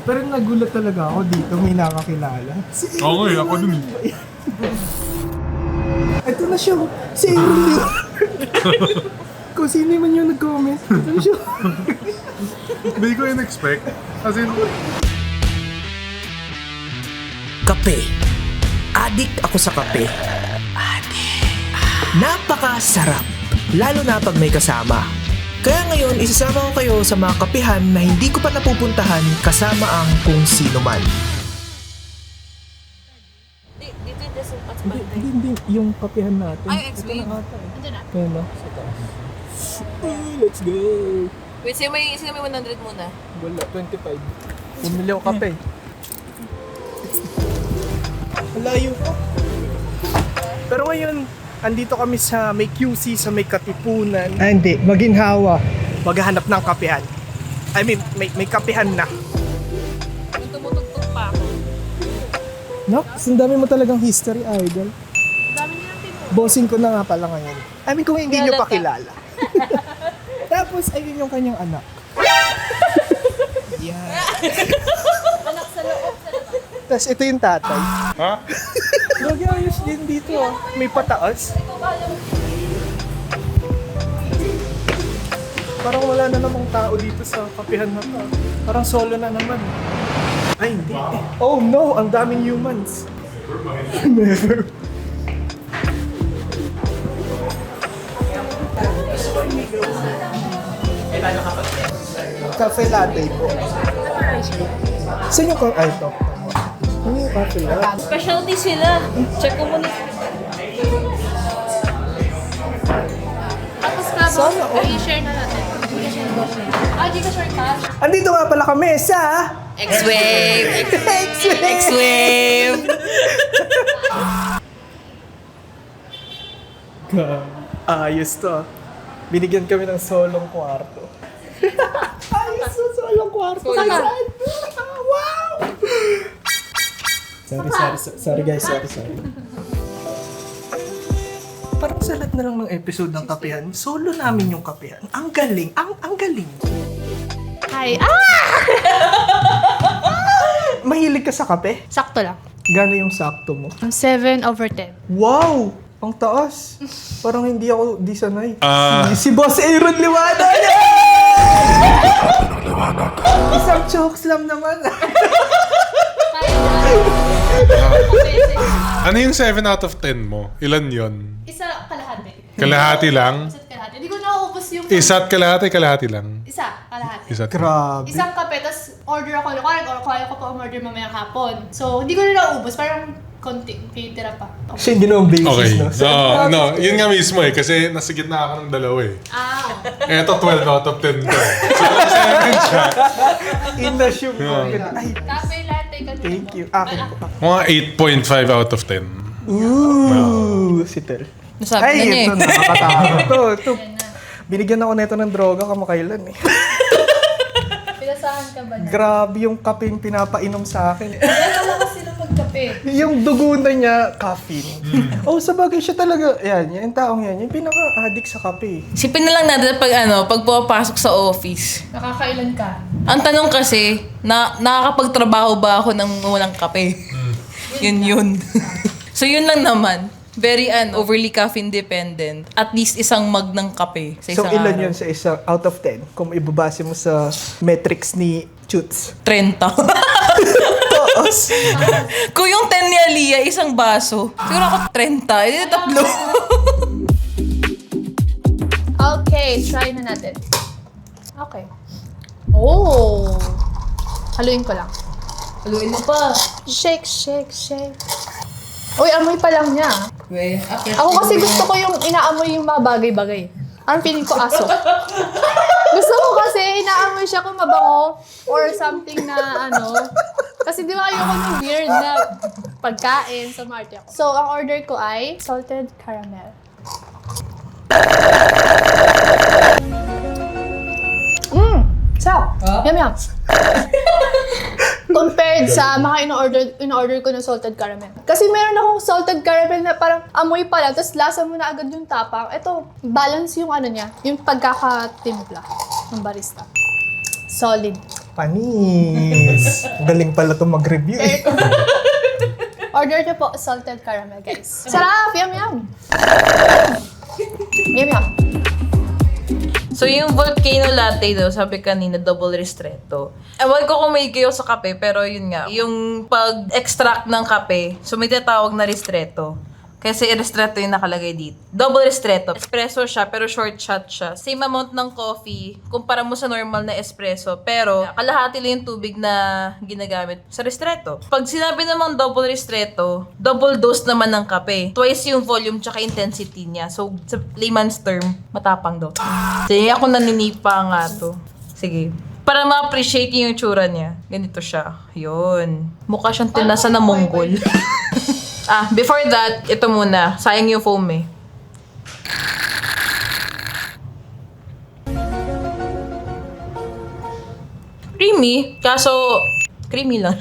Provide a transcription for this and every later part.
Pero nagulat talaga ako dito, may nakakilala. Oo nga, ako dun. Ito na siya, si Aaron. Kung sino man yung nag-comment, ito na siya. Hindi ko in-expect. As in, Kape. Adik ako sa kape. Napakasarap. Lalo na pag may kasama. Kaya ngayon, isasama ko kayo sa mga kapihan na hindi ko pa napupuntahan kasama ang kung sino man. Dito yung desert at Hindi, yung kapihan natin. Ay, explain. Ito na ata eh. Andun na. Ayun na, sa taas. Let's go! Wait, sino may 100 muna? Wala, 25. Bumili ako kape. Malayo pa. Pero ngayon, andito kami sa may QC, sa may Katipunan. Ah, hindi. Maginhawa. Maghahanap ng kapihan. I mean, may kapihan na. Yung tumutugtog pa ako. No? Ang dami mo talagang history, idol. Ang dami nilang tinuro. Bossing ko na nga pala ngayon. I mean, kung hindi nyo Kilala pa kilala. Tapos, ayun yung kanyang anak. Yeah. Anak sa loob, sa labas. Tapos, ito yung tatay. ha? Lagi ayos din dito, ah. May pataas. Parang wala na namang tao dito sa kapihan na to. Parang solo na naman. Ay, hindi. Oh no, ang daming humans. Never. Cafe latte po. Saan yung ay, ito. Ano yung cafe latte? Specialty sila. Check ko muna. Tapos ka ba? Sana all. I-share na natin. Gcash or cash? Andito nga pala kami sa... X-Wave! X-Wave! X-Wave! Ayos to. Binigyan kami ng solong kwarto. Ayos to, solong kwarto. Saan? Wow! Sorry guys, sorry. Parang salat na lang ng episode ng kapihan. Solo namin yung kapihan. Ang galing, ang galing. Hi. Mahilig ka sa kape? Sakto lang. Gano yung sakto mo? 7/10. Wow! Ang taas. Parang hindi ako di sanay. Ah. Si Boss Aaron Liwanag! Isang chokes lang naman. Ano yung 7 out of 10 mo? Ilan yon? Isa kalahati. Kalahati lang? Isa't kalahati. Hindi ko nauubos yung... Isa't kalahati lang. Isa, kalahati. Isa't Grabe. Isang kape, tapos order ako. Kaya ko pa umorder mamayang hapon. So, hindi ko na naubos. Parang konti. Titira pa. Siya yung ginawang basis, Okay. no? No, yun nga mismo eh. Kasi nasa gitna ako ng dalawa eh. Eto 12 out of 10 to. So, 7 siya. In-assume ko. Yeah. Ay, Kape, latte, ganun. thank you. Akin po. Mga 8.5 out of 10. Ooh, si Tel. Nasabi Ay, na niya ito, nakakatakot. Ito. Binigyan ako nito ng droga kamakailan eh. Pinasahan ka ba na? Grabe yung kape yung pinapainom sa akin. Kaya malakas sila pagkape. Yung dugo na niya, caffeine. Oh, sabagay siya talaga. Yan, yung taong yan. Yung pinaka-addict sa kape. Sipin na lang natin pag pumapasok sa office. Nakakailan ka? Ang tanong kasi, nakakapagtrabaho ba ako ng walang kape? Yun. So yun lang naman. Very overly caffeine dependent. At least isang mug ng kape sa So, isang ilan araw. yun sa isang out of 10? Kung ibabase mo sa metrics ni Chutes. 30. Kung yung 10 ni Aliyah, isang baso. Siguro ako 30. Hindi tatlo. Okay, try na natin. Okay. Oh! Haluin ko lang. Haluin mo pa. Shake. Uy, amoy pa lang niya. Ako kasi gusto ko yung inaamoy yung mga bagay-bagay. Ang feeling ko aso. Gusto ko kasi inaamoy siya kung mabango or something na Kasi di ba ayoko ng weird na pagkain sa Marte ako. So, ang order ko ay salted caramel. Sarap. Yum. Compared sa mga in-order ko ng salted caramel. Kasi meron akong salted caramel na parang amoy pa lang, tapos lasa mo na agad yung tapang. Ito, balance yung niya, yung pagkakatimpla ng barista. Solid. Panis. Galing pala itong mag-review eh. Order niyo po salted caramel, guys. Sarap! Yum, yum! Yum, yum. So yung volcano latte daw, sabi kanina, double ristretto. Ewan ko kung may kayo sa kape, pero yun nga. Yung pag-extract ng kape, so may tinatawag na ristretto. Kasi ristretto yung nakalagay dito. Double ristretto. Espresso siya, pero short shot siya. Same amount ng coffee, kumpara mo sa normal na espresso. Pero kalahati lang yung tubig na ginagamit sa ristretto. Pag sinabi namang double ristretto, double dose naman ng kape. Twice yung volume tsaka intensity niya. So, sa layman's term, matapang daw. Sige, ako naninipa nga to. Sige. Para ma-appreciate yung tsura niya. Ganito siya. Yun. Mukha siyang tinasa na Mongol. Before that, ito muna. Sayang yung foam eh. Creamy. Kaso, creamy lang.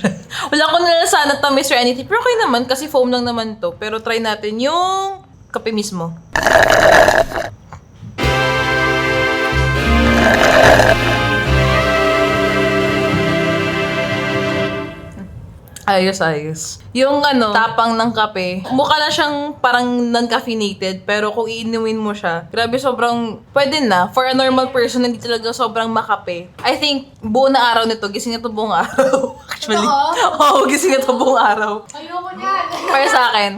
Wala ko nalasahan na tamis or anything. Pero okay naman kasi foam lang naman to. Pero try natin yung kape mismo. Ayos. Yung tapang ng kape, mukha na siyang parang non-caffeinated, pero kung iinumin mo siya, grabe sobrang, pwede na. For a normal person, hindi talaga sobrang makape. I think, buo na araw nito, gising na to buong araw. Actually. Oo, gising na to buong araw. Ayoko niyan. Para sa akin.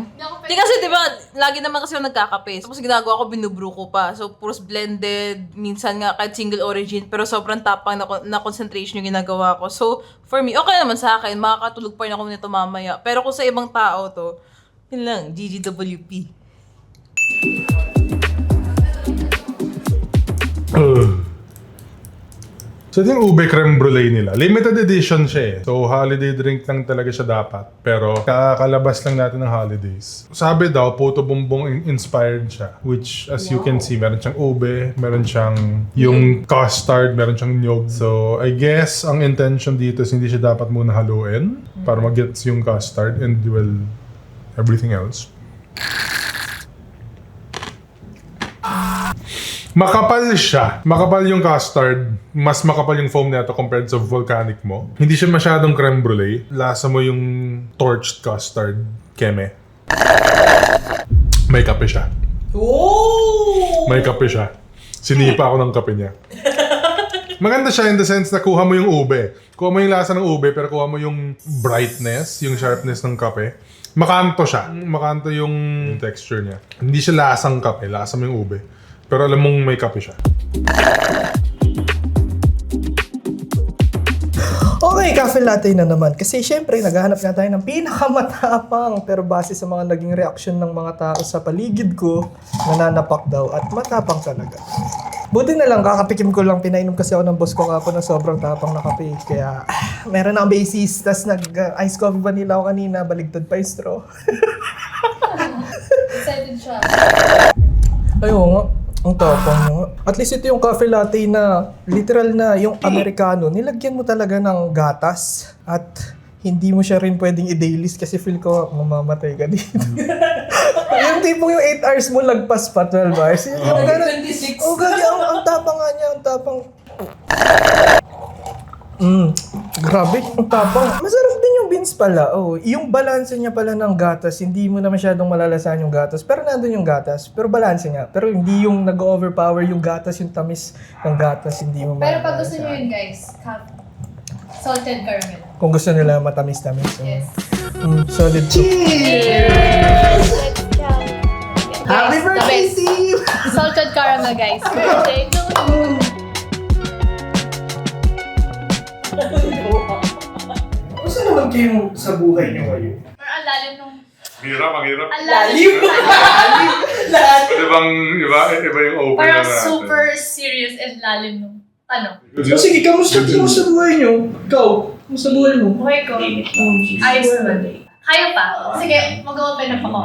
Di kasi, di ba, lagi naman kasi ako nagkakape. Tapos ginagawa ko, binubrew ko pa. So, puros blended, minsan nga kahit single origin, pero sobrang tapang na concentration yung ginagawa ko. So, for me, okay naman sa akin. Makakatulog pa rin ako nito mamaya. Pero kung sa ibang tao to, yun lang, GGWP. So, ito yung ube creme brulee nila. Limited edition siya eh. So, holiday drink lang talaga siya dapat. Pero, kakalabas lang natin ng holidays. Sabi daw, Puto Bumbong inspired siya. Which, as you can see, meron siyang ube, meron siyang yung custard, meron siyang nyog. So, I guess, ang intention dito is hindi siya dapat muna haluin para mag-gets yung custard and, well, everything else. Makapal siya. Makapal yung custard. Mas makapal yung foam nito compared sa volcanic mo. Hindi siya masyadong creme brulee. Lasa mo yung torched custard. Keme. May kape siya. May kape siya. Sinipa ako ng kape niya. Maganda siya in the sense na kuha mo yung ube. Kuha mo yung lasa ng ube pero kuha mo yung brightness, yung sharpness ng kape. Makanto siya. Makanto yung texture niya. Hindi siya lasang kape. Lasa mo yung ube. Pero alam mong may kape siya. Okay, cafe latte na naman. Kasi syempre, naghahanap nga tayo ng pinakamatapang. Pero base sa mga naging reaksyon ng mga tao sa paligid ko, nananapak daw at matapang talaga. Buti na lang, kakatikim ko lang. Pinainom kasi ako ng boss ko kapon na sobrang tapang na kape. Kaya, meron akong basis. Tapos nag-ice coffee vanilla ako kanina. Baligtad pa yung straw. Excited siya. Ayun nga. Ang tapang nga. At least ito yung cafe latte na literal na yung Americano. Nilagyan mo talaga ng gatas at hindi mo siya rin pwedeng i-dailies kasi feel ko mamamatay ka dito. Yung tipong yung 8 hours mo lagpas pa 12 hours. Yung ganun. 26. Oh, gagi. Ang tapang nga niya. Ang tapang. Grabe. Ang tapang. Masarap din yung beans pala. Oh, yung balanse niya pala ng gatas, hindi mo na masyadong malalasahan yung gatas. Pero nandun yung gatas. Pero balanse nga. Pero hindi yung nag-overpower yung gatas, yung tamis ng gatas. Hindi mo Pero pag gusto malalasahan. nyo yun, guys, salted caramel. Kung gusto nila matamis-tamis. Yes. Solid. Cheers! Happy Guys, the birthday, best. Steve! Salted caramel, guys. Birthday to you. Gusto naman kayo sa buhay niyo ngayon? Pero ang lalim nung... Hirap, ang hirap. Ang lalim. Pwede bang iba yung open Parang na natin? super serious and lalim nung... Ano? O sige, kamusta sa buhay niyo? Ikaw, kamusta buhay mo? Buhay ko. Ayos naman. Kayo pa. Sige, mag-open up ako.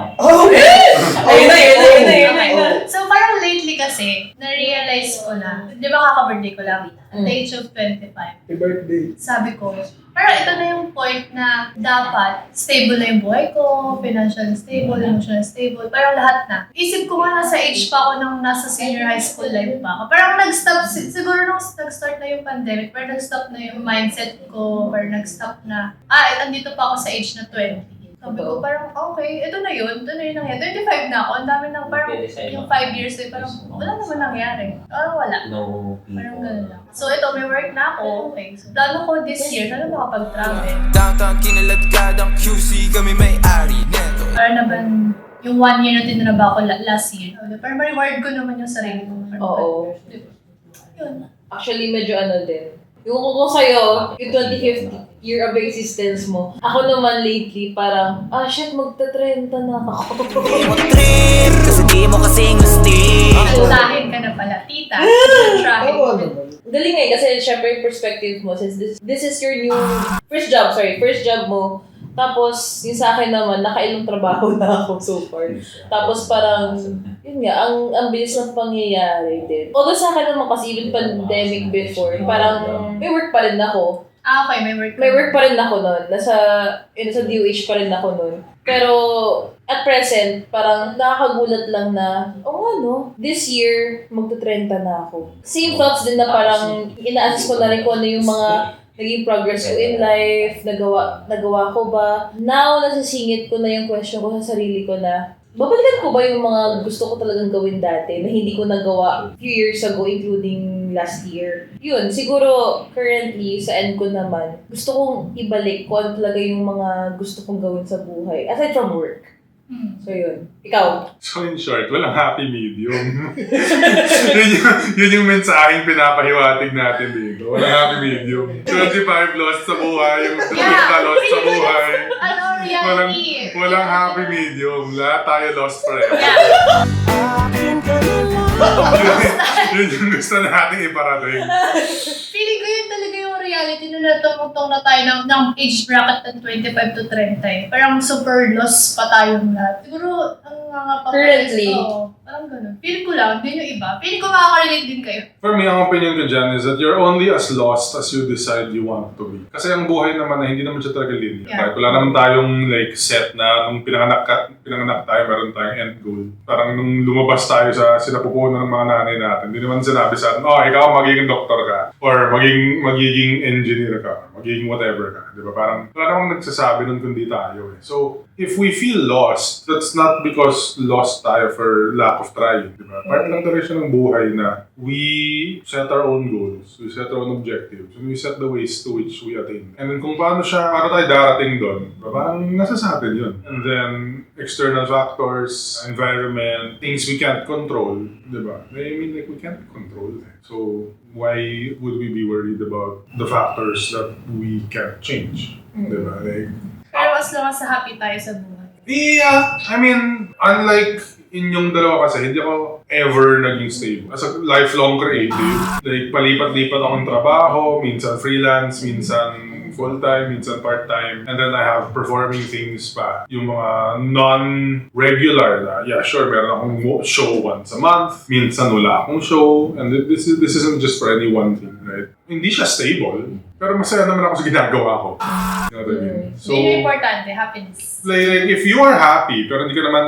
Ayun na. Okay. So parang lately kasi, na-realize ko na, di ba kaka-birthday ko lang? At the age of 25. Happy birthday. Sabi ko, Pero ito na yung point na dapat stable na yung buhay ko, financial stable, emotional stable, parang lahat na. Isip ko nga nasa age pa ako nung nasa senior high school life pa ako. Parang nag-stop, siguro nung nag-start na yung pandemic, parang nag-stop na yung mindset ko, or nag-stop na, andito pa ako sa age na 20. Sabi ko parang, okay, ito na yun nangyari. 25 na ako, ang dami na parang yung 5 years ay parang wala naman nangyari. Parang wala. Parang gano'n lang. So ito, may work na ako, okay. So plano ko this year, sana makapag-travel. Downtown kinaladkadang QC kami may-ari neto. Para naman yung 1 year na tinrabaho ko last year. Parang ma-reward ko naman yung sarili ko. Oo. Diba? Yun. Actually, medyo din. Yung ko sa'yo, yung 25th year of existence mo. Ako naman lately, parang, shit, magta-30 na ako. Trip, kasi di mo kasing gusti. Tutahin ka na pala, tita. Try. Galing kasi syempre yung perspective mo, since this is your new first job mo. Tapos, yung sa akin naman, nakailang trabaho na ako so far. Tapos parang, yun nga, ang bilis ng pangyayari din. Although sa akin naman kasi even pandemic before, parang may work pa rin ako. Okay, may work. May work pa rin ako nun. Nasa DOH pa rin ako nun. Pero, at present, parang nakakagulat lang na, this year, magta-30 na ako. Same thoughts din na parang, ina-assess ko na rin kung ano yung mga naging progress ko in life, nagawa ko ba. Now, nasisingit ko na yung question ko sa sarili ko na, babalikan ko ba yung mga gusto ko talagang gawin dati na hindi ko nagawa few years ago, including last year. Yun, siguro currently, sa end ko naman, gusto kong ibalik kung ano talaga yung mga gusto kong gawin sa buhay. Aside from work. So yun. Ikaw? So in short, walang happy medium. yun yung mensaheng pinapahiwatig natin dito. Walang happy medium. 25 lost sa buhay, yung 30 lost sa buhay. Reality? Walang happy medium. Lahat tayo lost forever. Yun yung gusto nating iparating. Feeling ko yun talaga yung reality nung natumutong na tayo ng age bracket ng 25 to 30. Parang super lost pa tayong lahat. Siguro, ang mga Currently. Parang ganun. Feeling ko lang, din yung iba. Feeling ko makaka-relate din kayo. For me, ang opinion ko dyan is that you're only as lost as you decide you want to be. Kasi ang buhay naman na hindi naman siya talaga linear. Yeah. Kahit wala naman tayong set na nung pinanganak tayo, meron tayong end goal. Parang nung lumabas tayo sa sinapupunan ng mga nanay natin, hindi naman sinabi sa atin, ikaw magiging doktor ka, or magiging engineer ka, magiging whatever ka. Di ba? Parang wala namang nagsasabi nun kundi tayo. So, if we feel lost, that's not because lost tayo for lack of trying. Di ba? Part lang talaga siya ng buhay na we set our own goals, we set our own objectives, and we set the ways to which we attain. And then kung paano tayo darating doon, parang nasa sa atin yun. And then, external factors, environment, things we can't control, di ba? I mean, we can't control. So, why would we be worried about the factors that we can't change? Di ba? Pero as long as happy tayo sa buhay. Yeah, I mean, unlike inyong dalawa kasi, hindi ako ever naging stable. As a lifelong creative, palipat-lipat akong trabaho, minsan freelance, minsan full-time, minsan part-time. And then I have performing things pa. Yung mga non-regular na, sure, meron akong show once a month. Minsan wala akong show. And this isn't just for any one thing, right? Hindi siya stable. Pero masaya naman ako sa ginagawa ko. You know what I mean? So, yun yung importante, happiness. Like, if you are happy, pero hindi ka naman,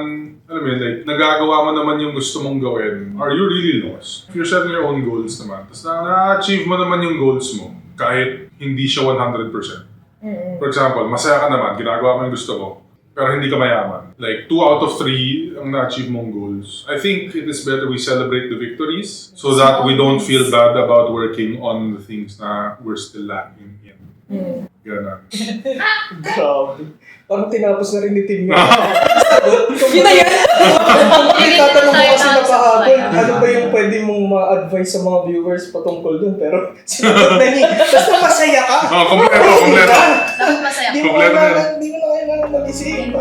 nagagawa mo naman yung gusto mong gawin, are you really lost? If you're setting your own goals naman, tapos na-achieve mo naman yung goals mo, kahit hindi siya 100%. For example, masaya ka naman, ginagawa mo yung gusto mo, pero hindi ka mayaman. Like, 2 out of 3 ang na-achieve mong goals. I think it is better we celebrate the victories so that we don't feel bad about working on the things na we're still lacking in. Ganun. Grabe. Parang tinapos na rin ni Tim yun. Yun na yan! Tatanong mo kasi napahapon, ano ba yung pwede mong ma-advise sa mga viewers patungkol dun? Pero sinagot na niya. Basta masaya ka. Kompleto. Dapat masaya. Di mo Kompleto na yan. Hindi mo na kailangan mag-isip.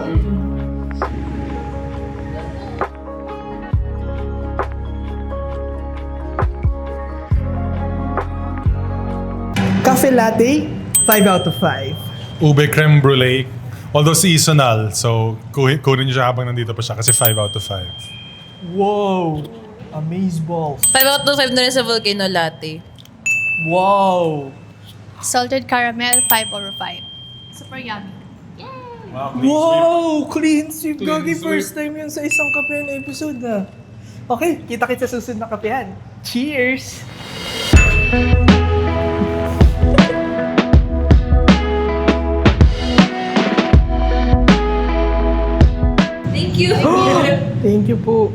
Cafe latte, 5 out of 5. Ube creme brulee. Although seasonal, so kunin niyo siya habang nandito pa siya kasi 5 out of 5. Wow! Amazeballs. 5 out of 5 na rin sa volcano latte. Wow! Salted caramel, 5 over 5. Super yummy. Wow! Clean sweep. Clean Gagi, sweep. first time yun sa isang kapehan episode na. Okay, kita-kits sa susunod na kapehan. Cheers! Thank you. Thank you po.